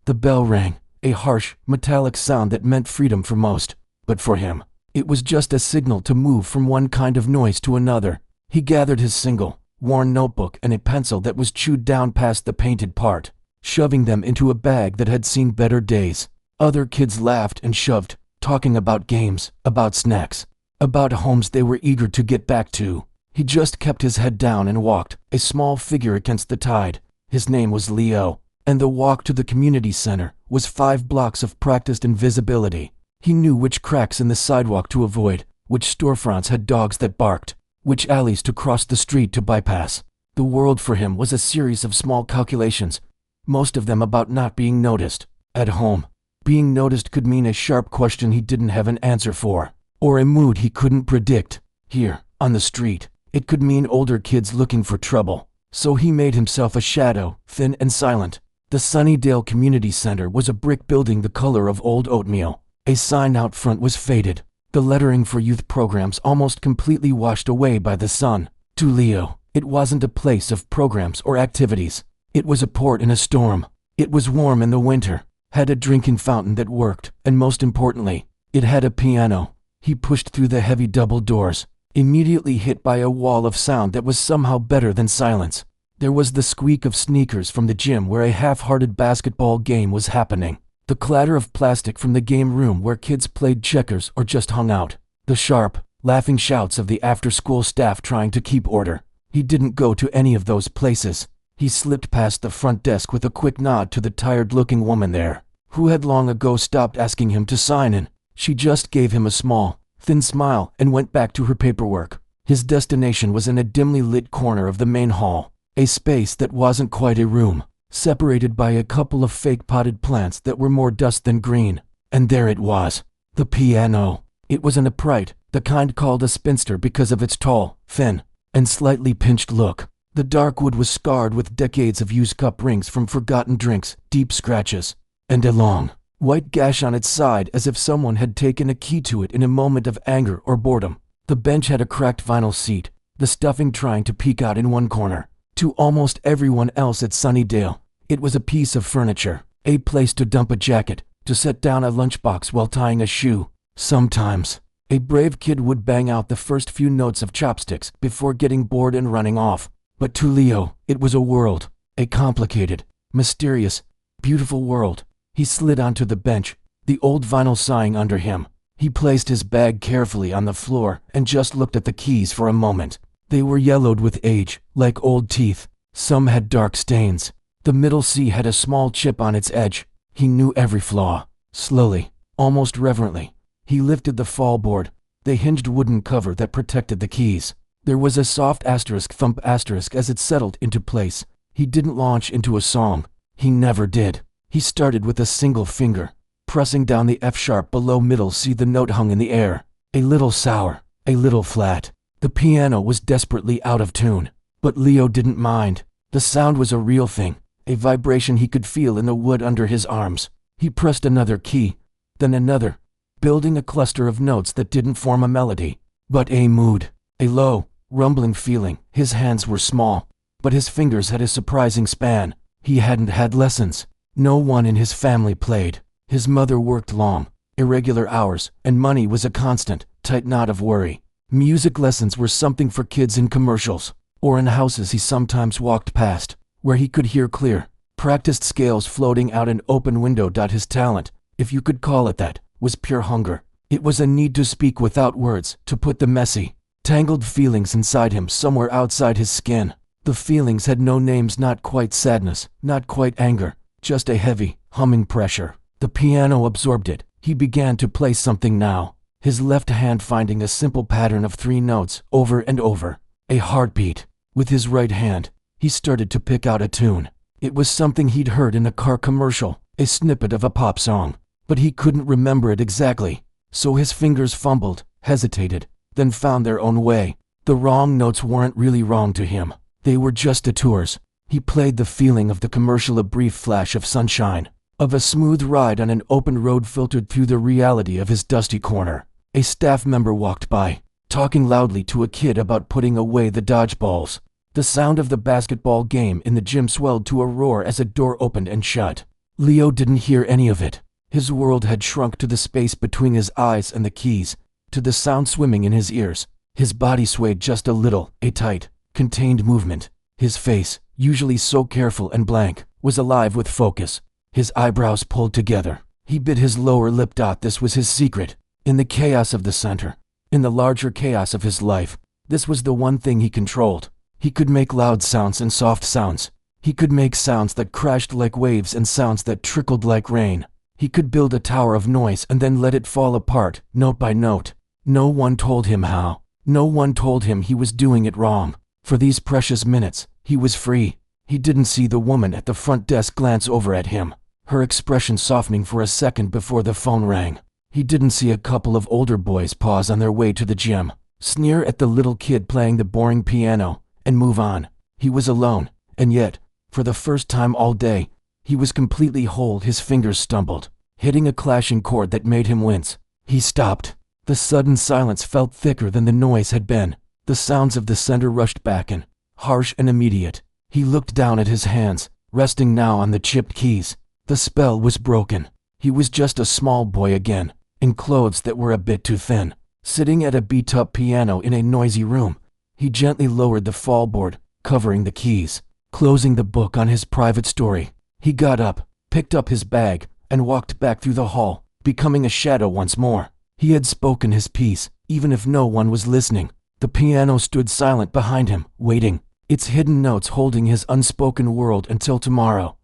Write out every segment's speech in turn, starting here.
The bell rang, a harsh, metallic sound that meant freedom for most. But for him, it was just a signal to move from one kind of noise to another. He gathered his single, worn notebook and a pencil that was chewed down past the painted part, shoving them into a bag that had seen better days. Other kids laughed and shoved, talking about games, about snacks, about homes they were eager to get back to. He just kept his head down and walked, a small figure against the tide. His name was Leo, and the walk to the community center was 5 blocks of practiced invisibility. He knew which cracks in the sidewalk to avoid, which storefronts had dogs that barked, which alleys to cross the street to bypass. The world for him was a series of small calculations, most of them about not being noticed. At home, being noticed could mean a sharp question he didn't have an answer for, or a mood he couldn't predict. Here, on the street, it could mean older kids looking for trouble. So he made himself a shadow, thin and silent. The Sunnydale Community Center was a brick building the color of old oatmeal. A sign out front was faded, the lettering for youth programs almost completely washed away by the sun. To Leo, it wasn't a place of programs or activities. It was a port in a storm. It was warm in the winter, had a drinking fountain that worked, and most importantly, it had a piano. He pushed through the heavy double doors, immediately hit by a wall of sound that was somehow better than silence. There was the squeak of sneakers from the gym where a half-hearted basketball game was happening, the clatter of plastic from the game room where kids played checkers or just hung out, the sharp, laughing shouts of the after-school staff trying to keep order. He didn't go to any of those places. He slipped past the front desk with a quick nod to the tired-looking woman there, who had long ago stopped asking him to sign in. She just gave him a small, thin smile and went back to her paperwork. His destination was in a dimly lit corner of the main hall, a space that wasn't quite a room, separated by a couple of fake potted plants that were more dust than green. And there it was, the piano. It was an upright, the kind called a spinster because of its tall, thin, and slightly pinched look. The dark wood was scarred with decades of used cup rings from forgotten drinks, deep scratches, and a long, white gash on its side as if someone had taken a key to it in a moment of anger or boredom. The bench had a cracked vinyl seat, the stuffing trying to peek out in one corner. To almost everyone else at Sunnydale, it was a piece of furniture, a place to dump a jacket, to set down a lunchbox while tying a shoe. Sometimes, a brave kid would bang out the first few notes of chopsticks before getting bored and running off. But to Leo, it was a world, a complicated, mysterious, beautiful world. He slid onto the bench, the old vinyl sighing under him. He placed his bag carefully on the floor and just looked at the keys for a moment. They were yellowed with age, like old teeth. Some had dark stains. The middle C had a small chip on its edge. He knew every flaw. Slowly, almost reverently, he lifted the fall board, the hinged wooden cover that protected the keys. There was a soft asterisk thump asterisk as it settled into place. He didn't launch into a song. He never did. He started with a single finger, pressing down the F sharp below middle C. The note hung in the air, a little sour, a little flat. The piano was desperately out of tune, but Leo didn't mind. The sound was a real thing, a vibration he could feel in the wood under his arms. He pressed another key, then another, building a cluster of notes that didn't form a melody, but a mood, a low, rumbling feeling. His hands were small, but his fingers had a surprising span. He hadn't had lessons. No one in his family played. His mother worked long, irregular hours, and money was a constant, tight knot of worry. Music lessons were something for kids in commercials, or in houses he sometimes walked past, where he could hear clear, practiced scales floating out an open window. His talent, if you could call it that, was pure hunger. It was a need to speak without words, to put the messy, tangled feelings inside him somewhere outside his skin. The feelings had no names, not quite sadness, not quite anger, just a heavy, humming pressure. The piano absorbed it. He began to play something now, his left hand finding a simple pattern of 3 notes over and over, a heartbeat. With his right hand, he started to pick out a tune. It was something he'd heard in a car commercial, a snippet of a pop song, but he couldn't remember it exactly. So his fingers fumbled, hesitated, then found their own way. The wrong notes weren't really wrong to him. They were just detours. He played the feeling of the commercial, a brief flash of sunshine, of a smooth ride on an open road filtered through the reality of his dusty corner. A staff member walked by, talking loudly to a kid about putting away the dodgeballs. The sound of the basketball game in the gym swelled to a roar as a door opened and shut. Leo didn't hear any of it. His world had shrunk to the space between his eyes and the keys, to the sound swimming in his ears. His body swayed just a little, a tight, contained movement. His face, usually so careful and blank, was alive with focus. His eyebrows pulled together. He bit his lower lip. This was his secret. In the chaos of the center, in the larger chaos of his life, this was the one thing he controlled. He could make loud sounds and soft sounds. He could make sounds that crashed like waves and sounds that trickled like rain. He could build a tower of noise and then let it fall apart, note by note. No one told him how. No one told him he was doing it wrong. For these precious minutes, he was free. He didn't see the woman at the front desk glance over at him, her expression softening for a second before the phone rang. He didn't see a couple of older boys pause on their way to the gym, sneer at the little kid playing the boring piano, and move on. He was alone, and yet, for the first time all day, he was completely whole. His fingers stumbled, hitting a clashing chord that made him wince. He stopped. The sudden silence felt thicker than the noise had been. The sounds of the center rushed back in, harsh and immediate. He looked down at his hands, resting now on the chipped keys. The spell was broken. He was just a small boy again, in clothes that were a bit too thin, sitting at a beat-up piano in a noisy room. He gently lowered the fallboard, covering the keys, closing the book on his private story. He got up, picked up his bag, and walked back through the hall, becoming a shadow once more. He had spoken his piece, even if no one was listening. The piano stood silent behind him, waiting, its hidden notes holding his unspoken world until tomorrow.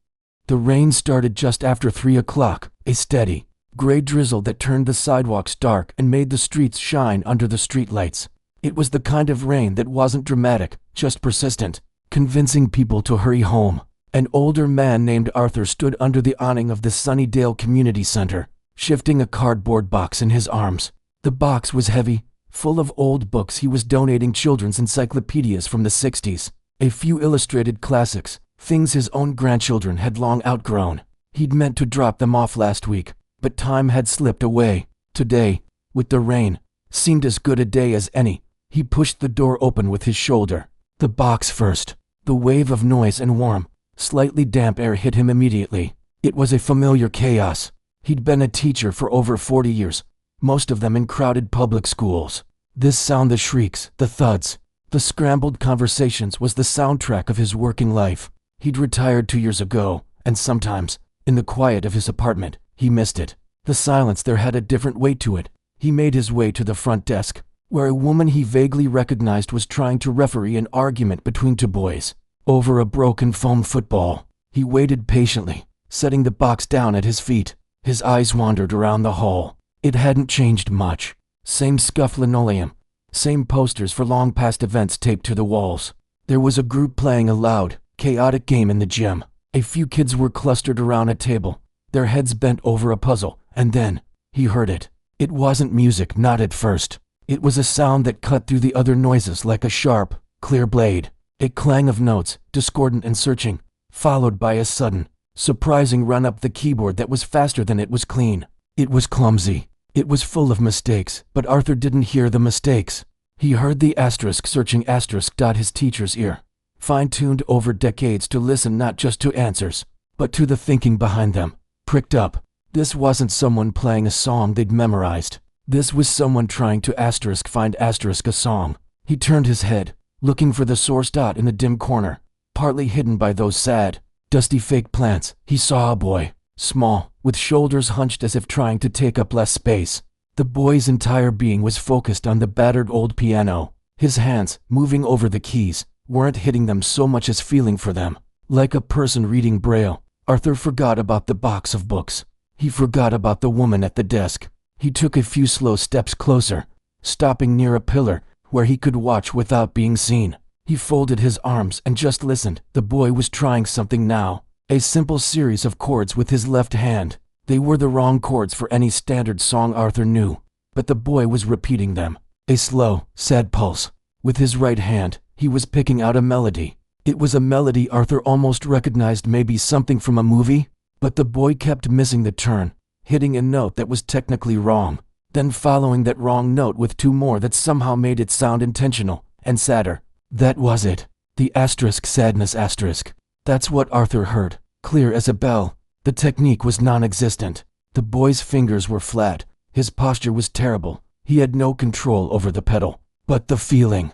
The rain started just after 3 o'clock, a steady, gray drizzle that turned the sidewalks dark and made the streets shine under the streetlights. It was the kind of rain that wasn't dramatic, just persistent, convincing people to hurry home. An older man named Arthur stood under the awning of the Sunnydale Community Center, shifting a cardboard box in his arms. The box was heavy, full of old books he was donating, children's encyclopedias from the 60s, a few illustrated classics, things his own grandchildren had long outgrown. He'd meant to drop them off last week, but time had slipped away. Today, with the rain, seemed as good a day as any. He pushed the door open with his shoulder. The box first. The wave of noise and warm, slightly damp air hit him immediately. It was a familiar chaos. He'd been a teacher for over 40 years, most of them in crowded public schools. This sound, the shrieks, the thuds, the scrambled conversations, was the soundtrack of his working life. He'd retired 2 years ago, and sometimes, in the quiet of his apartment, he missed it. The silence there had a different weight to it. He made his way to the front desk, where a woman he vaguely recognized was trying to referee an argument between two boys over a broken foam football. He waited patiently, setting the box down at his feet. His eyes wandered around the hall. It hadn't changed much. Same scuffed linoleum, same posters for long past events taped to the walls. There was a group playing a loud, chaotic game in the gym. A few kids were clustered around a table, their heads bent over a puzzle, and then, he heard it. It wasn't music, not at first. It was a sound that cut through the other noises like a sharp, clear blade. A clang of notes, discordant and searching, followed by a sudden, surprising run up the keyboard that was faster than it was clean. It was clumsy. It was full of mistakes, but Arthur didn't hear the mistakes. He heard the asterisk searching asterisk. His teacher's ear, fine-tuned over decades to listen not just to answers, but to the thinking behind them, pricked up. This wasn't someone playing a song they'd memorized. This was someone trying to find a song. He turned his head, looking for the source. In the dim corner, partly hidden by those sad, dusty fake plants, he saw a boy, small, with shoulders hunched as if trying to take up less space. The boy's entire being was focused on the battered old piano. His hands, moving over the keys, weren't hitting them so much as feeling for them. Like a person reading Braille, Arthur forgot about the box of books. He forgot about the woman at the desk. He took a few slow steps closer, stopping near a pillar where he could watch without being seen. He folded his arms and just listened. The boy was trying something now, a simple series of chords with his left hand. They were the wrong chords for any standard song Arthur knew, but the boy was repeating them. A slow, sad pulse. With his right hand, he was picking out a melody. It was a melody Arthur almost recognized, maybe something from a movie, but the boy kept missing the turn, hitting a note that was technically wrong, then following that wrong note with two more that somehow made it sound intentional and sadder. That was it. The asterisk sadness asterisk. That's what Arthur heard, clear as a bell. The technique was non-existent. The boy's fingers were flat. His posture was terrible. He had no control over the pedal. But the feeling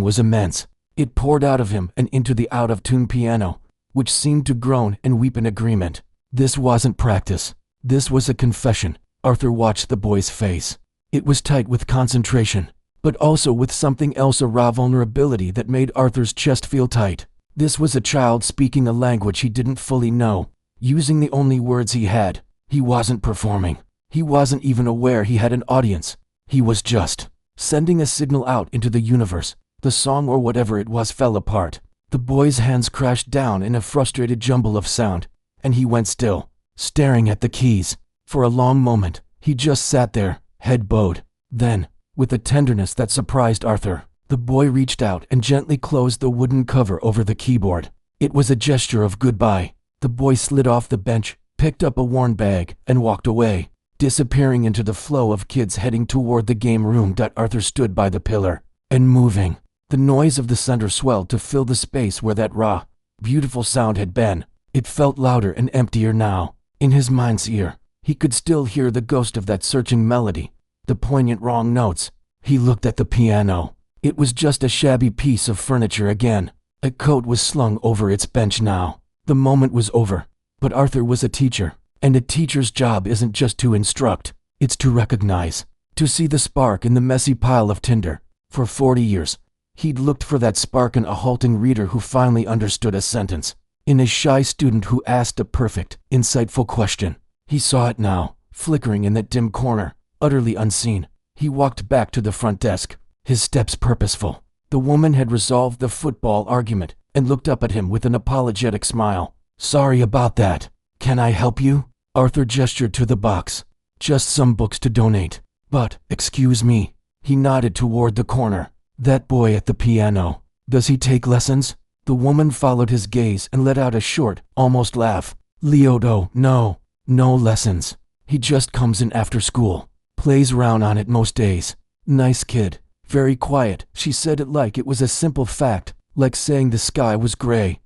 was immense. It poured out of him and into the out-of-tune piano, which seemed to groan and weep in agreement. This wasn't practice. This was a confession. Arthur watched the boy's face. It was tight with concentration, but also with something else, a raw vulnerability that made Arthur's chest feel tight. This was a child speaking a language he didn't fully know, using the only words he had. He wasn't performing. He wasn't even aware he had an audience. He was just sending a signal out into the universe. The song or whatever it was fell apart. The boy's hands crashed down in a frustrated jumble of sound, and he went still, staring at the keys. For a long moment, he just sat there, head bowed. Then, with a tenderness that surprised Arthur, the boy reached out and gently closed the wooden cover over the keyboard. It was a gesture of goodbye. The boy slid off the bench, picked up a worn bag, and walked away, disappearing into the flow of kids heading toward the game room. Arthur stood by the pillar, unmoving. The noise of the center swelled to fill the space where that raw, beautiful sound had been. It felt louder and emptier now. In his mind's ear, he could still hear the ghost of that searching melody, the poignant wrong notes. He looked at the piano. It was just a shabby piece of furniture again. A coat was slung over its bench now. The moment was over. But Arthur was a teacher, and a teacher's job isn't just to instruct, it's to recognize, to see the spark in the messy pile of tinder. For 40 years, he'd looked for that spark in a halting reader who finally understood a sentence, in a shy student who asked a perfect, insightful question. He saw it now, flickering in that dim corner, utterly unseen. He walked back to the front desk, his steps purposeful. The woman had resolved the football argument and looked up at him with an apologetic smile. "Sorry about that. Can I help you?" Arthur gestured to the box. "Just some books to donate. But, excuse me." He nodded toward the corner. "That boy at the piano. Does he take lessons?" The woman followed his gaze and let out a short, almost laugh. "Leodo, no lessons. He just comes in after school. Plays around on it most days. Nice kid. Very quiet." She said it like it was a simple fact, like saying the sky was gray.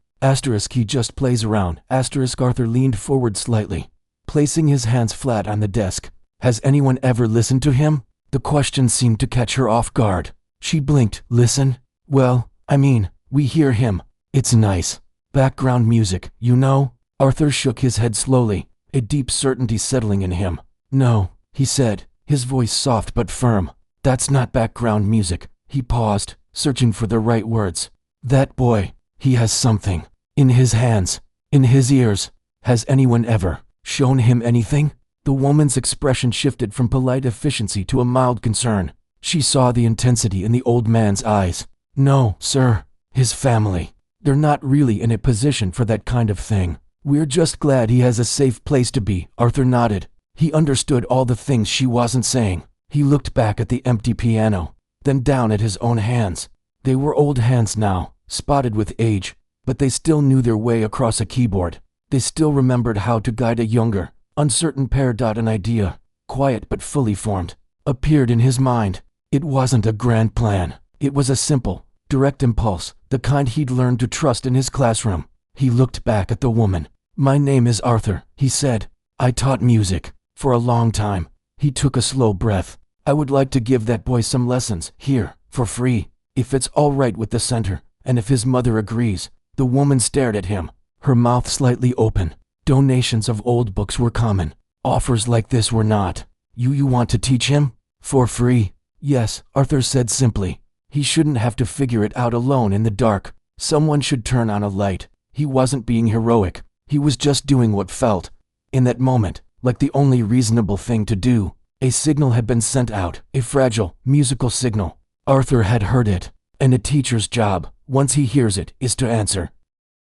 He just plays around. Arthur leaned forward slightly, placing his hands flat on the desk. "Has anyone ever listened to him?" The question seemed to catch her off guard. She blinked. "Listen? Well, I mean, we hear him. It's nice. Background music, you know?" Arthur shook his head slowly, a deep certainty settling in him. "No," he said, his voice soft but firm. "That's not background music." He paused, searching for the right words. "That boy, he has something. In his hands, in his ears. Has anyone ever shown him anything?" The woman's expression shifted from polite efficiency to a mild concern. She saw the intensity in the old man's eyes. "No, sir. His family. They're not really in a position for that kind of thing. We're just glad he has a safe place to be." Arthur nodded. He understood all the things she wasn't saying. He looked back at the empty piano, then down at his own hands. They were old hands now, spotted with age, but they still knew their way across a keyboard. They still remembered how to guide a younger, uncertain pair. An idea, quiet but fully formed, appeared in his mind. It wasn't a grand plan. It was a simple, direct impulse, the kind he'd learned to trust in his classroom. He looked back at the woman. "My name is Arthur," he said. "I taught music for a long time." He took a slow breath. "I would like to give that boy some lessons here, for free, if it's all right with the center, and if his mother agrees." The woman stared at him, her mouth slightly open. Donations of old books were common. Offers like this were not. You want to teach him? For free?" "Yes," Arthur said simply. He shouldn't have to figure it out alone in the dark. Someone should turn on a light. He wasn't being heroic. He was just doing what felt, in that moment, like the only reasonable thing to do. A signal had been sent out, a fragile, musical signal. Arthur had heard it, and a teacher's job, once he hears it, is to answer.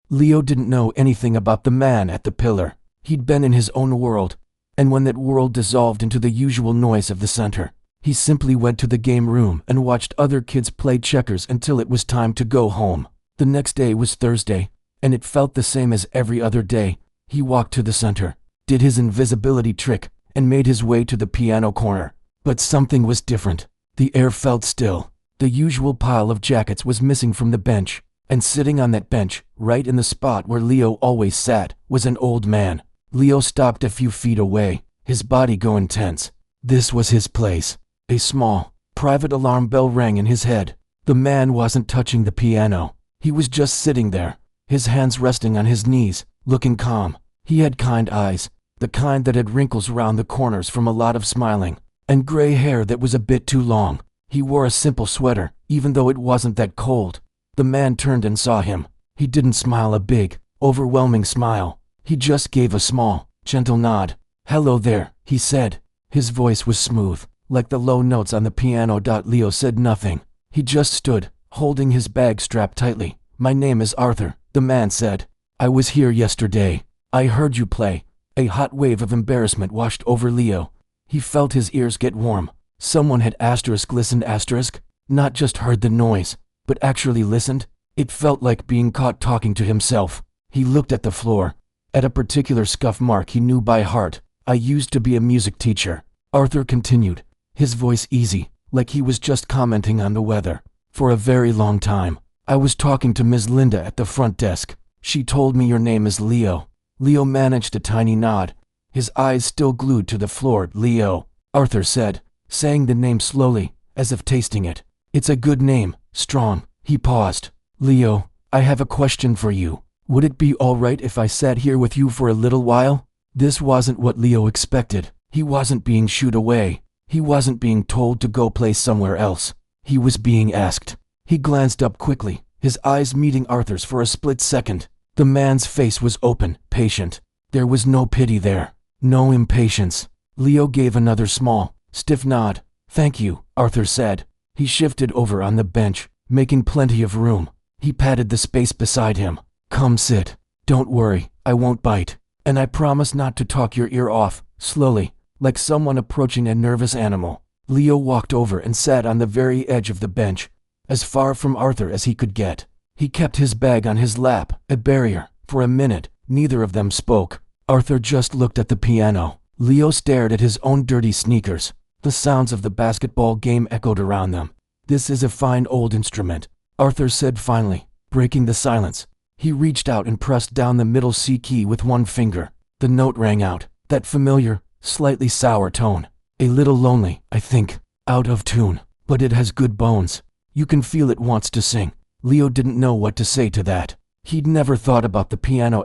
Leo didn't know anything about the man at the pillar. He'd been in his own world, and when that world dissolved into the usual noise of the center, he simply went to the game room and watched other kids play checkers until it was time to go home. The next day was Thursday, and it felt the same as every other day. He walked to the center, did his invisibility trick, and made his way to the piano corner. But something was different. The air felt still. The usual pile of jackets was missing from the bench, and sitting on that bench, right in the spot where Leo always sat, was an old man. Leo stopped a few feet away, his body going tense. This was his place. A small, private alarm bell rang in his head. The man wasn't touching the piano. He was just sitting there, his hands resting on his knees, looking calm. He had kind eyes, the kind that had wrinkles around the corners from a lot of smiling, and gray hair that was a bit too long. He wore a simple sweater, even though it wasn't that cold. The man turned and saw him. He didn't smile a big, overwhelming smile. He just gave a small, gentle nod. "Hello there," he said. His voice was smooth, like the low notes on the piano. Leo said nothing. He just stood, holding his bag strapped tightly. "My name is Arthur," the man said. "I was here yesterday. I heard you play." A hot wave of embarrassment washed over Leo. He felt his ears get warm. Someone had listened, not just heard the noise, but actually listened. It felt like being caught talking to himself. He looked at the floor, at a particular scuff mark he knew by heart. "I used to be a music teacher," Arthur continued, his voice easy, like he was just commenting on the weather. "For a very long time. I was talking to Ms. Linda at the front desk. She told me your name is Leo." Leo managed a tiny nod, his eyes still glued to the floor. "Leo," Arthur said, saying the name slowly, as if tasting it. "It's a good name, strong." He paused. "Leo, I have a question for you. Would it be all right if I sat here with you for a little while?" This wasn't what Leo expected. He wasn't being shooed away. He wasn't being told to go play somewhere else. He was being asked. He glanced up quickly, his eyes meeting Arthur's for a split second. The man's face was open, patient. There was no pity there, no impatience. Leo gave another small, stiff nod. "Thank you," Arthur said. He shifted over on the bench, making plenty of room. He patted the space beside him. "Come sit. Don't worry, I won't bite. And I promise not to talk your ear off," slowly, like someone approaching a nervous animal. Leo walked over and sat on the very edge of the bench, as far from Arthur as he could get. He kept his bag on his lap, a barrier. For a minute, neither of them spoke. Arthur just looked at the piano. Leo stared at his own dirty sneakers. The sounds of the basketball game echoed around them. "This is a fine old instrument," Arthur said finally, breaking the silence. He reached out and pressed down the middle C key with one finger. The note rang out, that familiar, slightly sour tone. "A little lonely, I think. Out of tune, but it has good bones. You can feel it wants to sing." Leo didn't know what to say to that. He'd never thought about the piano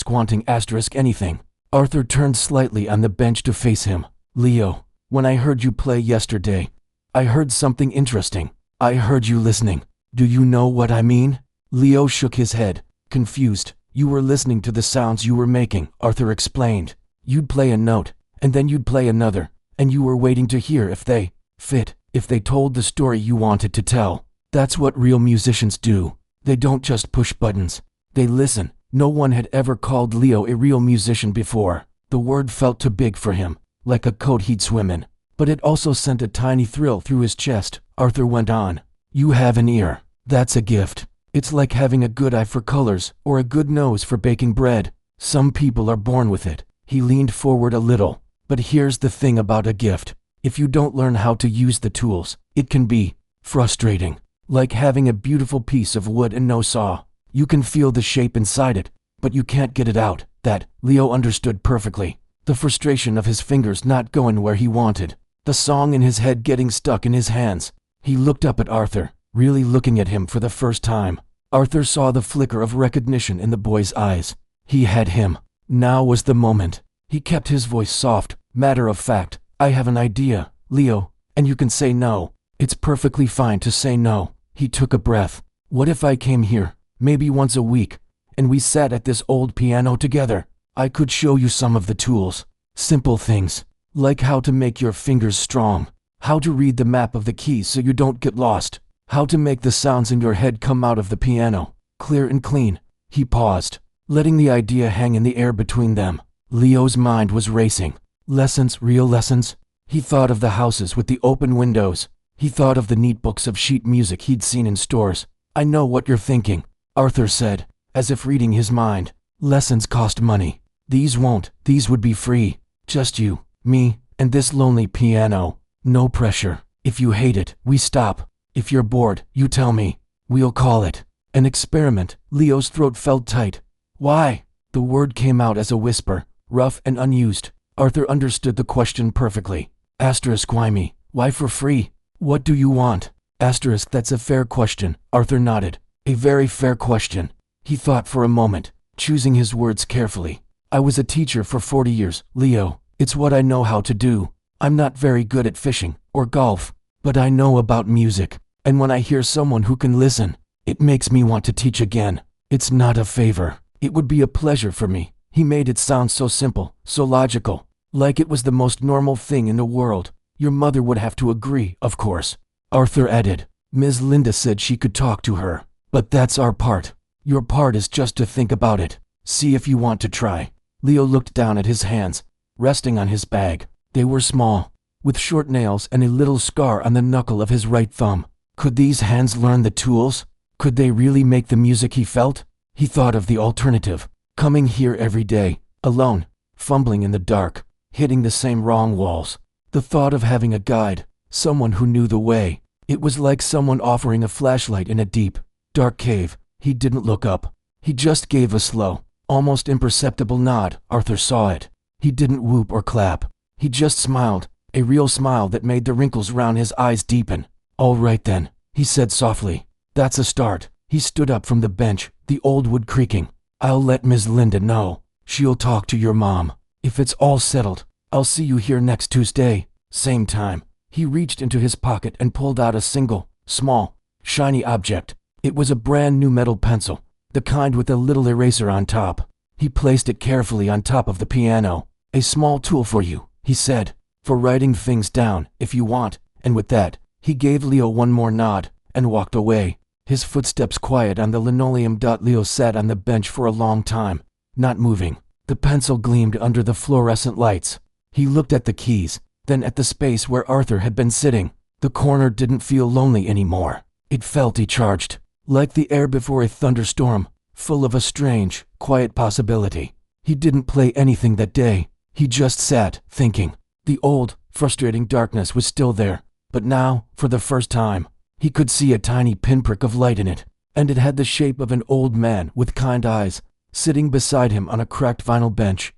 wanting anything. Arthur turned slightly on the bench to face him. "Leo, when I heard you play yesterday, I heard something interesting. I heard you listening. Do you know what I mean?" Leo shook his head, confused. "You were listening to the sounds you were making," Arthur explained. "You'd play a note, and then you'd play another, and you were waiting to hear if they fit, if they told the story you wanted to tell. That's what real musicians do. They don't just push buttons. They listen." No one had ever called Leo a real musician before. The word felt too big for him, like a coat he'd swim in. But it also sent a tiny thrill through his chest. Arthur went on. "You have an ear. That's a gift. It's like having a good eye for colors, or a good nose for baking bread. Some people are born with it." He leaned forward a little. "But here's the thing about a gift. If you don't learn how to use the tools, it can be frustrating. Like having a beautiful piece of wood and no saw. You can feel the shape inside it, but you can't get it out." That, Leo understood perfectly. The frustration of his fingers not going where he wanted. The song in his head getting stuck in his hands. He looked up at Arthur, really looking at him for the first time. Arthur saw the flicker of recognition in the boy's eyes. He had him. Now was the moment. He kept his voice soft, matter of fact. "I have an idea, Leo, and you can say no. It's perfectly fine to say no." He took a breath. "What if I came here, maybe once a week, and we sat at this old piano together? I could show you some of the tools. Simple things, like how to make your fingers strong, how to read the map of the keys so you don't get lost, how to make the sounds in your head come out of the piano, clear and clean." He paused, letting the idea hang in the air between them. Leo's mind was racing. Lessons, real lessons? He thought of the houses with the open windows. He thought of the neat books of sheet music he'd seen in stores. "I know what you're thinking," Arthur said, as if reading his mind. "Lessons cost money. These won't. These would be free. Just you, me, and this lonely piano. No pressure. If you hate it, we stop. If you're bored, you tell me. We'll call it an experiment." Leo's throat felt tight. "Why?" The word came out as a whisper, rough and unused. Arthur understood the question perfectly. Asterisk, why me? Why for free? What do you want? Asterisk, that's a fair question. Arthur nodded. A very fair question. He thought for a moment, choosing his words carefully. I was a teacher for 40 years, Leo. It's what I know how to do. I'm not very good at fishing or golf, but I know about music. And when I hear someone who can listen, it makes me want to teach again. It's not a favor. It would be a pleasure for me. He made it sound so simple, so logical, like it was the most normal thing in the world. Your mother would have to agree, of course. Arthur added. Ms. Linda said she could talk to her. But that's our part. Your part is just to think about it. See if you want to try. Leo looked down at his hands, resting on his bag. They were small, with short nails and a little scar on the knuckle of his right thumb. Could these hands learn the tools? Could they really make the music he felt? He thought of the alternative. Coming here every day, alone, fumbling in the dark, hitting the same wrong walls. The thought of having a guide, someone who knew the way. It was like someone offering a flashlight in a deep, dark cave. He didn't look up. He just gave a slow, almost imperceptible nod. Arthur saw it. He didn't whoop or clap. He just smiled, a real smile that made the wrinkles round his eyes deepen. All right then, he said softly. That's a start. He stood up from the bench, the old wood creaking. I'll let Ms. Linda know. She'll talk to your mom. If it's all settled, I'll see you here next Tuesday, same time. He reached into his pocket and pulled out a single, small, shiny object. It was a brand new metal pencil, the kind with a little eraser on top. He placed it carefully on top of the piano. A small tool for you, he said, for writing things down, if you want. And with that, he gave Leo one more nod and walked away. His footsteps quiet on the linoleum. Leo sat on the bench for a long time, not moving. The pencil gleamed under the fluorescent lights. He looked at the keys, then at the space where Arthur had been sitting. The corner didn't feel lonely anymore. It felt charged, like the air before a thunderstorm, full of a strange, quiet possibility. He didn't play anything that day. He just sat, thinking. The old, frustrating darkness was still there, but now, for the first time, he could see a tiny pinprick of light in it, and it had the shape of an old man with kind eyes, sitting beside him on a cracked vinyl bench.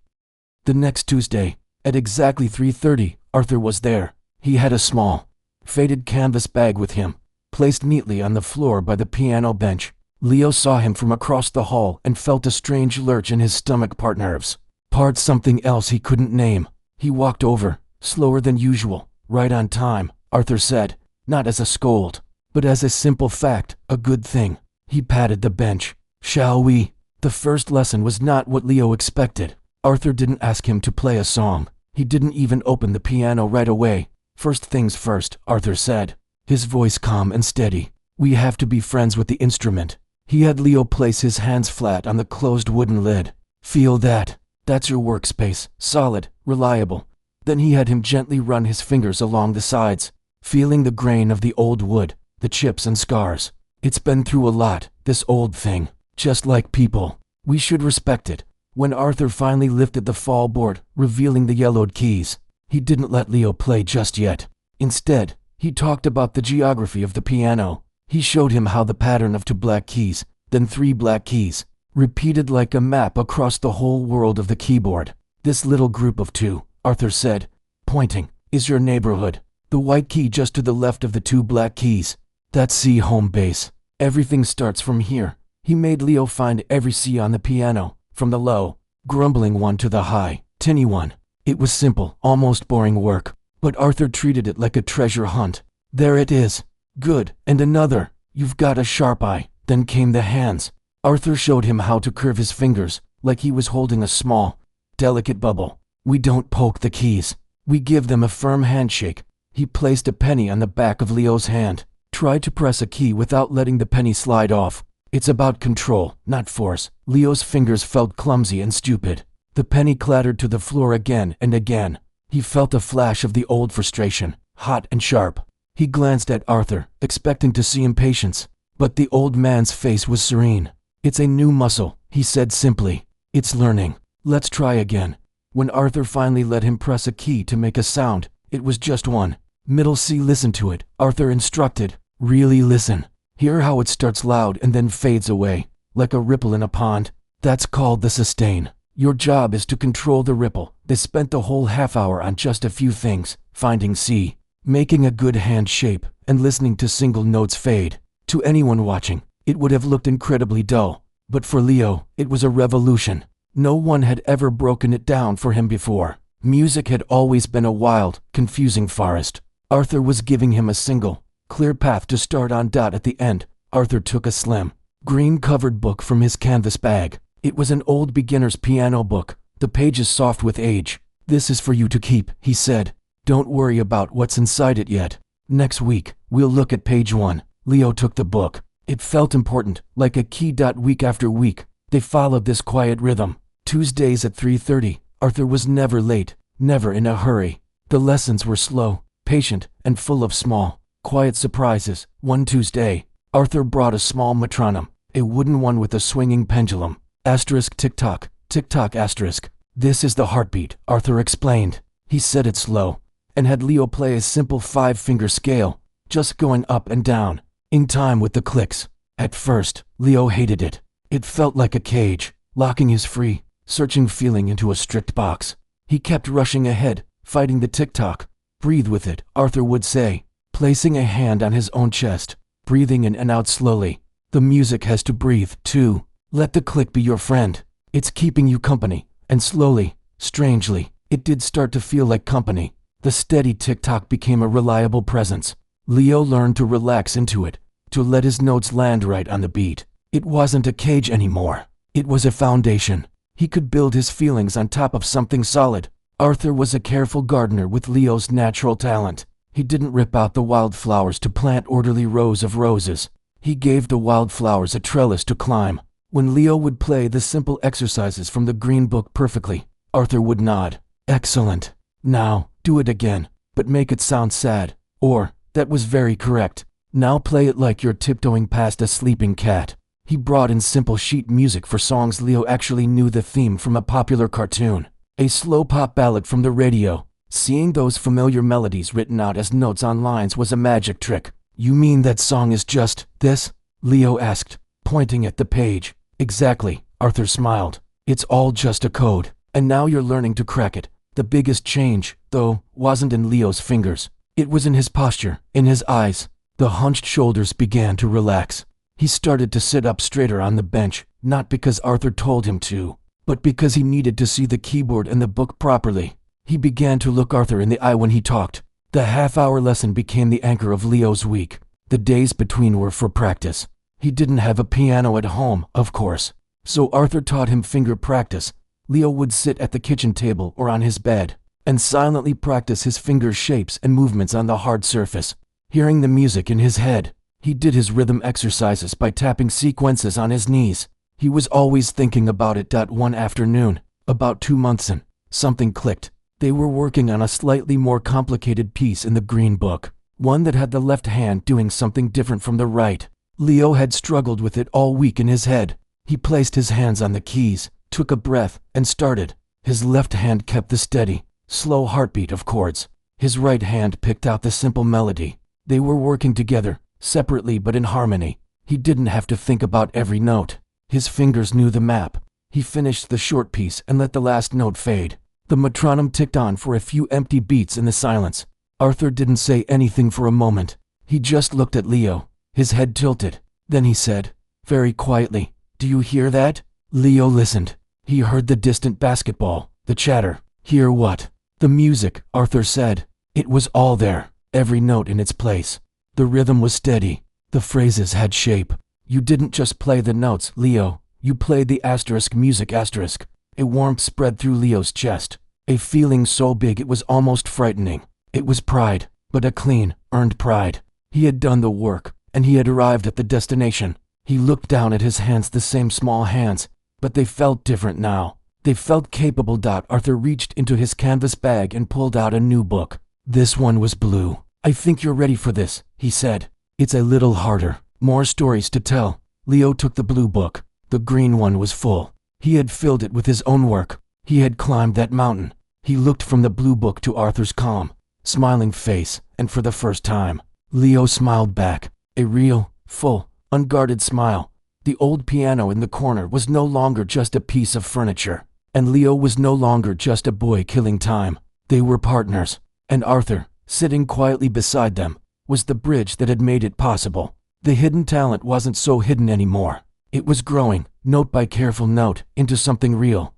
The next Tuesday, at exactly 3:30, Arthur was there. He had a small, faded canvas bag with him, placed neatly on the floor by the piano bench. Leo saw him from across the hall and felt a strange lurch in his stomach, part nerves, part something else he couldn't name. He walked over, slower than usual. Right on time, Arthur said, not as a scold, but as a simple fact, a good thing. He patted the bench. Shall we? The first lesson was not what Leo expected. Arthur didn't ask him to play a song. He didn't even open the piano right away. First things first, Arthur said, his voice calm and steady. We have to be friends with the instrument. He had Leo place his hands flat on the closed wooden lid. Feel that. That's your workspace, solid, reliable. Then he had him gently run his fingers along the sides, feeling the grain of the old wood, the chips and scars. It's been through a lot, this old thing, just like people. We should respect it. When Arthur finally lifted the fall board, revealing the yellowed keys, he didn't let Leo play just yet. Instead, he talked about the geography of the piano. He showed him how the pattern of 2 black keys, then 3 black keys, repeated like a map across the whole world of the keyboard. This little group of 2, Arthur said, pointing, is your neighborhood. The white key just to the left of the 2 black keys. That's C, home base. Everything starts from here. He made Leo find every C on the piano, from the low, grumbling one to the high, tinny one. It was simple, almost boring work, but Arthur treated it like a treasure hunt. There it is. Good, and another. You've got a sharp eye. Then came the hands. Arthur showed him how to curve his fingers, like he was holding a small, delicate bubble. We don't poke the keys. We give them a firm handshake. He placed a penny on the back of Leo's hand. Try to press a key without letting the penny slide off. It's about control, not force. Leo's fingers felt clumsy and stupid. The penny clattered to the floor again and again. He felt a flash of the old frustration, hot and sharp. He glanced at Arthur, expecting to see impatience, but the old man's face was serene. It's a new muscle, he said simply. It's learning. Let's try again. When Arthur finally let him press a key to make a sound, it was just one. Middle C. Listen to it, Arthur instructed. Really listen. Hear how it starts loud and then fades away, like a ripple in a pond. That's called the sustain. Your job is to control the ripple. They spent the whole half hour on just a few things: finding C, making a good hand shape, and listening to single notes fade. To anyone watching, it would have looked incredibly dull. But for Leo, it was a revolution. No one had ever broken it down for him before. Music had always been a wild, confusing forest. Arthur was giving him a single, clear path to start on. At the end, Arthur took a slim, green-covered book from his canvas bag. It was an old beginner's piano book, the pages soft with age. "This is for you to keep," he said. "Don't worry about what's inside it yet. Next week, we'll look at page 1. Leo took the book. It felt important, like a key. Week after week, they followed this quiet rhythm. Tuesdays at 3:30, Arthur was never late, never in a hurry. The lessons were slow, patient, and full of small, quiet surprises. One Tuesday, Arthur brought a small metronome, a wooden one with a swinging pendulum. Asterisk tick-tock, tick-tock asterisk. "This is the heartbeat," Arthur explained. He said it slow, and had Leo play a simple 5-finger scale, just going up and down, in time with the clicks. At first, Leo hated it. It felt like a cage, locking his free, searching feeling into a strict box. He kept rushing ahead, fighting the tick-tock. "Breathe with it," Arthur would say, placing a hand on his own chest, breathing in and out slowly. "The music has to breathe, too. Let the click be your friend. It's keeping you company." And slowly, strangely, it did start to feel like company. The steady tick-tock became a reliable presence. Leo learned to relax into it, to let his notes land right on the beat. It wasn't a cage anymore. It was a foundation. He could build his feelings on top of something solid. Arthur was a careful gardener with Leo's natural talent. He didn't rip out the wildflowers to plant orderly rows of roses. He gave the wildflowers a trellis to climb. When Leo would play the simple exercises from the green book perfectly, Arthur would nod. "Excellent. Now, do it again, but make it sound sad." Or, "That was very correct. Now play it like you're tiptoeing past a sleeping cat." He brought in simple sheet music for songs Leo actually knew the theme from a popular cartoon, a slow pop ballad from the radio. Seeing those familiar melodies written out as notes on lines was a magic trick. "You mean that song is just this?" Leo asked, pointing at the page. "Exactly," Arthur smiled. "It's all just a code, and now you're learning to crack it." The biggest change, though, wasn't in Leo's fingers. It was in his posture, in his eyes. The hunched shoulders began to relax. He started to sit up straighter on the bench, not because Arthur told him to, but because he needed to see the keyboard and the book properly. He began to look Arthur in the eye when he talked. The half-hour lesson became the anchor of Leo's week. The days between were for practice. He didn't have a piano at home, of course, so Arthur taught him finger practice. Leo would sit at the kitchen table or on his bed and silently practice his finger shapes and movements on the hard surface, hearing the music in his head. He did his rhythm exercises by tapping sequences on his knees. He was always thinking about it. One afternoon, about 2 months in, something clicked. They were working on a slightly more complicated piece in the green book, one that had the left hand doing something different from the right. Leo had struggled with it all week in his head. He placed his hands on the keys, took a breath, and started. His left hand kept the steady, slow heartbeat of chords. His right hand picked out the simple melody. They were working together, separately but in harmony. He didn't have to think about every note. His fingers knew the map. He finished the short piece and let the last note fade. The metronome ticked on for a few empty beats in the silence. Arthur didn't say anything for a moment. He just looked at Leo, his head tilted. Then he said, very quietly, "Do you hear that?" Leo listened. He heard the distant basketball, the chatter. "Hear what?" "The music," Arthur said. It was all there, every note in its place. The rhythm was steady. The phrases had shape. You didn't just play the notes, Leo. You played the asterisk music asterisk. A warmth spread through Leo's chest, a feeling so big it was almost frightening. It was pride, but a clean, earned pride. He had done the work, and he had arrived at the destination. He looked down at his hands, the same small hands, but they felt different now. They felt capable. Arthur reached into his canvas bag and pulled out a new book. This one was blue. "I think you're ready for this," he said. "It's a little harder, more stories to tell." Leo took the blue book. The green one was full. He had filled it with his own work. He had climbed that mountain. He looked from the blue book to Arthur's calm, smiling face, and for the first time, Leo smiled back. A real, full, unguarded smile. The old piano in the corner was no longer just a piece of furniture. And Leo was no longer just a boy killing time. They were partners. And Arthur, sitting quietly beside them, was the bridge that had made it possible. The hidden talent wasn't so hidden anymore. It was growing, note by careful note, into something real.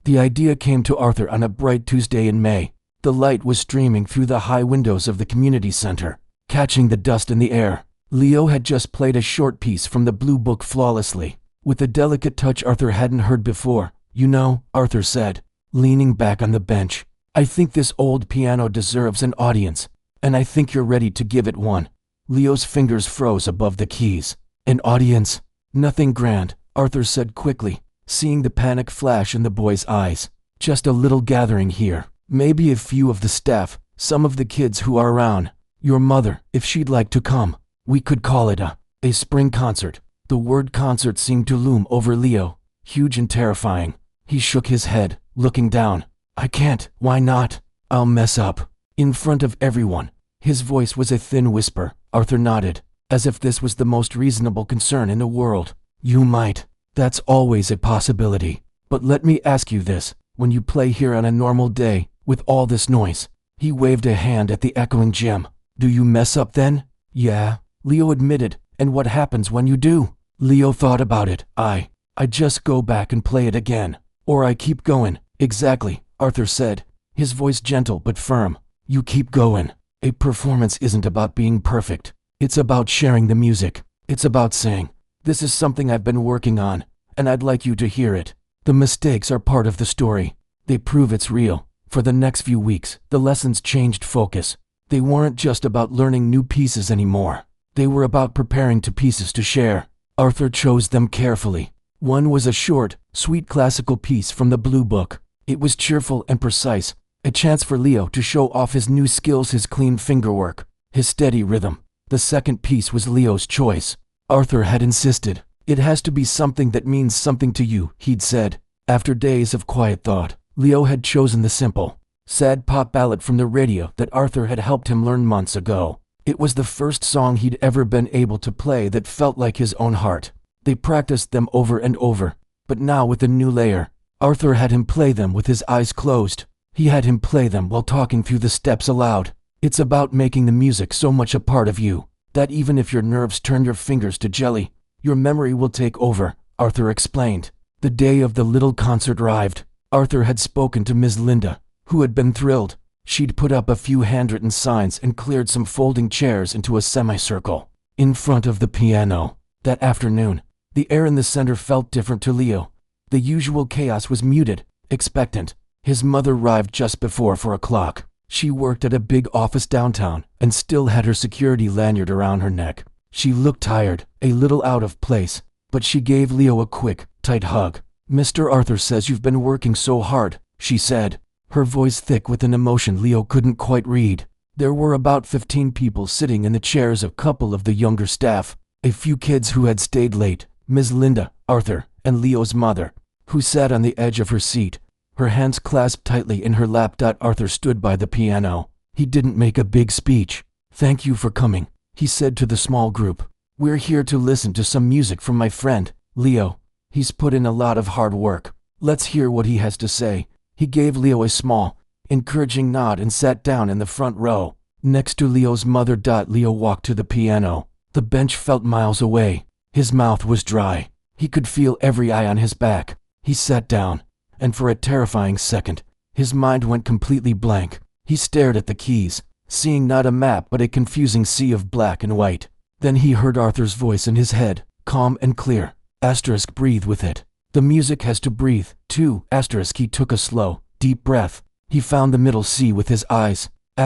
The idea came to Arthur on a bright Tuesday in May. The light was streaming through the high windows of the community center, catching the dust in the air. Leo had just played a short piece from the Blue Book flawlessly, with a delicate touch Arthur hadn't heard before. "You know," Arthur said, leaning back on the bench, "I think this old piano deserves an audience, and I think you're ready to give it one." Leo's fingers froze above the keys. "An audience? Nothing grand," Arthur said quickly, seeing the panic flash in the boy's eyes. "Just a little gathering here. Maybe a few of the staff, some of the kids who are around. Your mother, if she'd like to come. We could call it a spring concert." The word concert seemed to loom over Leo, huge and terrifying. He shook his head, looking down. "I can't. Why not? I'll mess up. In front of everyone." His voice was a thin whisper. Arthur nodded, as if this was the most reasonable concern in the world. "You might. That's always a possibility. But let me ask you this. When you play here on a normal day, with all this noise," he waved a hand at the echoing gym, "do you mess up then?" "Yeah," Leo admitted. "And what happens when you do?" Leo thought about it. I just go back and play it again. Or I keep going." "Exactly," Arthur said, his voice gentle but firm. "You keep going. A performance isn't about being perfect. It's about sharing the music. It's about saying, 'This is something I've been working on, and I'd like you to hear it.' The mistakes are part of the story. They prove it's real." For the next few weeks, the lessons changed focus. They weren't just about learning new pieces anymore. They were about preparing to pieces to share. Arthur chose them carefully. One was a short, sweet classical piece from the Blue Book. It was cheerful and precise, a chance for Leo to show off his new skills, his clean fingerwork, his steady rhythm. The second piece was Leo's choice. Arthur had insisted. "It has to be something that means something to you," he'd said. After days of quiet thought, Leo had chosen the simple, sad pop ballad from the radio that Arthur had helped him learn months ago. It was the first song he'd ever been able to play that felt like his own heart. They practiced them over and over, but now with a new layer. Arthur had him play them with his eyes closed. He had him play them while talking through the steps aloud. "It's about making the music so much a part of you, that even if your nerves turn your fingers to jelly, your memory will take over," Arthur explained. The day of the little concert arrived. Arthur had spoken to Ms. Linda, who had been thrilled. She'd put up a few handwritten signs and cleared some folding chairs into a semicircle in front of the piano. That afternoon, the air in the center felt different to Leo. The usual chaos was muted, expectant. His mother arrived just before 4 o'clock. She worked at a big office downtown and still had her security lanyard around her neck. She looked tired, a little out of place, but she gave Leo a quick, tight hug. "Mr. Arthur says you've been working so hard," she said, her voice thick with an emotion Leo couldn't quite read. There were about 15 people sitting in the chairs, a couple of the younger staff, a few kids who had stayed late, Ms. Linda, Arthur, and Leo's mother, who sat on the edge of her seat, her hands clasped tightly in her lap. Arthur stood by the piano. He didn't make a big speech. "Thank you for coming," he said to the small group. "We're here to listen to some music from my friend, Leo. He's put in a lot of hard work. Let's hear what he has to say." He gave Leo a small, encouraging nod and sat down in the front row, next to Leo's mother. Leo walked to the piano. The bench felt miles away. His mouth was dry. He could feel every eye on his back. He sat down, and for a terrifying second, his mind went completely blank. He stared at the keys, seeing not a map but a confusing sea of black and white. Then he heard Arthur's voice in his head, calm and clear. *, breathe with it. The music has to breathe, too. *, he took a slow, deep breath. He found the middle C with his eyes. *,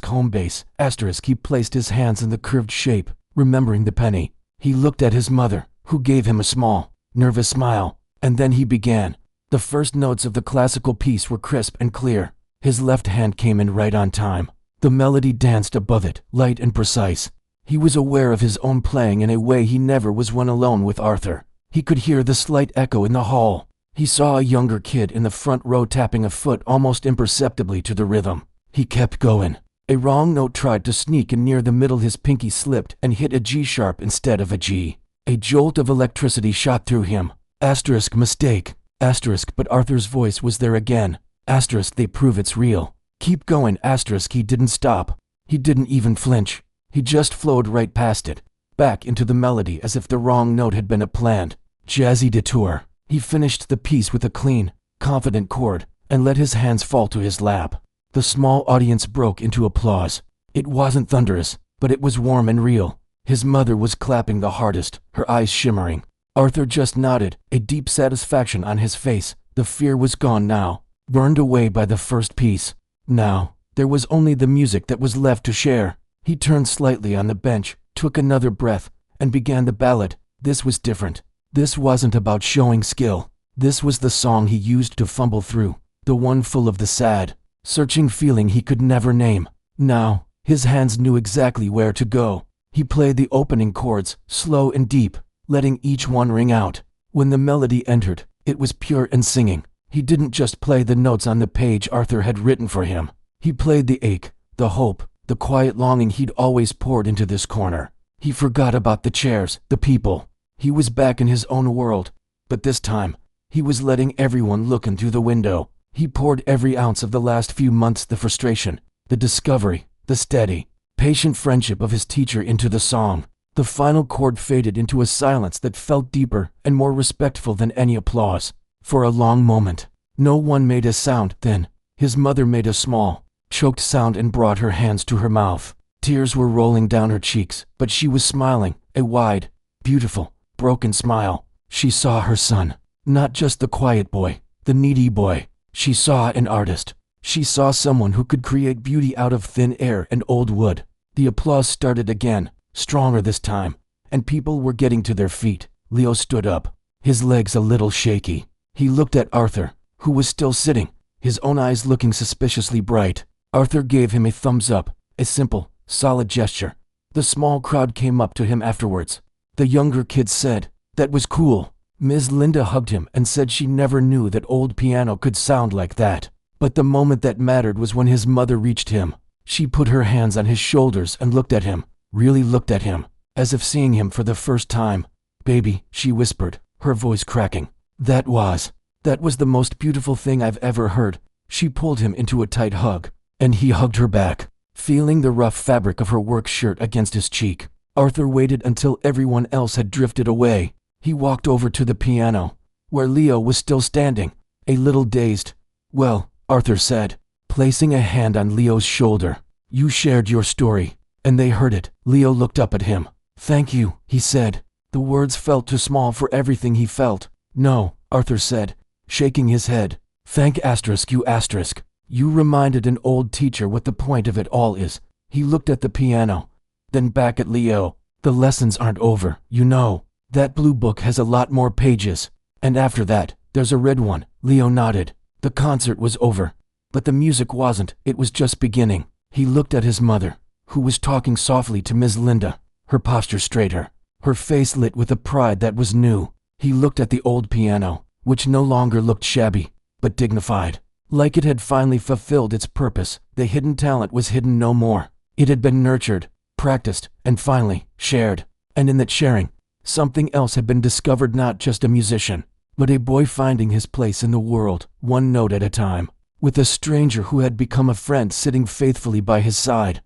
home base. *, he placed his hands in the curved shape, remembering the penny. He looked at his mother, who gave him a small, nervous smile, and then he began. The first notes of the classical piece were crisp and clear. His left hand came in right on time. The melody danced above it, light and precise. He was aware of his own playing in a way he never was when alone with Arthur. He could hear the slight echo in the hall. He saw a younger kid in the front row tapping a foot almost imperceptibly to the rhythm. He kept going. A wrong note tried to sneak in near the middle. His pinky slipped and hit a G sharp instead of a G. A jolt of electricity shot through him. *, mistake. Asterisk, but Arthur's voice was there again. Asterisk, they prove it's real. Keep going. Asterisk, he didn't stop. He didn't even flinch. He just flowed right past it, back into the melody as if the wrong note had been a planned, jazzy detour. He finished the piece with a clean, confident chord and let his hands fall to his lap. The small audience broke into applause. It wasn't thunderous, but it was warm and real. His mother was clapping the hardest, her eyes shimmering. Arthur just nodded, a deep satisfaction on his face. The fear was gone now, burned away by the first piece. Now, there was only the music that was left to share. He turned slightly on the bench, took another breath, and began the ballad. This was different. This wasn't about showing skill. This was the song he used to fumble through, the one full of the sad, searching feeling he could never name. Now, his hands knew exactly where to go. He played the opening chords, slow and deep, letting each one ring out. When the melody entered, it was pure and singing. He didn't just play the notes on the page Arthur had written for him. He played the ache, the hope, the quiet longing he'd always poured into this corner. He forgot about the chairs, the people. He was back in his own world. But this time, he was letting everyone look in through the window. He poured every ounce of the last few months, the frustration, the discovery, the steady, patient friendship of his teacher into the song. The final chord faded into a silence that felt deeper and more respectful than any applause. For a long moment, no one made a sound. Then, his mother made a small, choked sound and brought her hands to her mouth. Tears were rolling down her cheeks, but she was smiling, a wide, beautiful, broken smile. She saw her son, not just the quiet boy, the needy boy. She saw an artist. She saw someone who could create beauty out of thin air and old wood. The applause started again, stronger this time, and people were getting to their feet. Leo stood up, his legs a little shaky. He looked at Arthur, who was still sitting, his own eyes looking suspiciously bright. Arthur gave him a thumbs up, a simple, solid gesture. The small crowd came up to him afterwards. The younger kids said, "That was cool." Ms. Linda hugged him and said she never knew that old piano could sound like that. But the moment that mattered was when his mother reached him. She put her hands on his shoulders and looked at him, really looked at him, as if seeing him for the first time. "Baby," she whispered, her voice cracking. That was the most beautiful thing I've ever heard." She pulled him into a tight hug, and he hugged her back, feeling the rough fabric of her work shirt against his cheek. Arthur waited until everyone else had drifted away. He walked over to the piano, where Leo was still standing, a little dazed. "Well," Arthur said, placing a hand on Leo's shoulder, "you shared your story, and they heard it." Leo looked up at him. "Thank you," he said. The words felt too small for everything he felt. "No," Arthur said, shaking his head. "Thank asterisk you asterisk. You reminded an old teacher what the point of it all is." He looked at the piano, then back at Leo. "The lessons aren't over, you know. That blue book has a lot more pages. And after that, there's a red one." Leo nodded. The concert was over. But the music wasn't. It was just beginning. He looked at his mother, who was talking softly to Ms. Linda, her posture straighter, her face lit with a pride that was new. He looked at the old piano, which no longer looked shabby, but dignified. Like it had finally fulfilled its purpose. The hidden talent was hidden no more. It had been nurtured, practiced, and finally shared. And in that sharing, something else had been discovered. Not just a musician, but a boy finding his place in the world, one note at a time, with a stranger who had become a friend sitting faithfully by his side.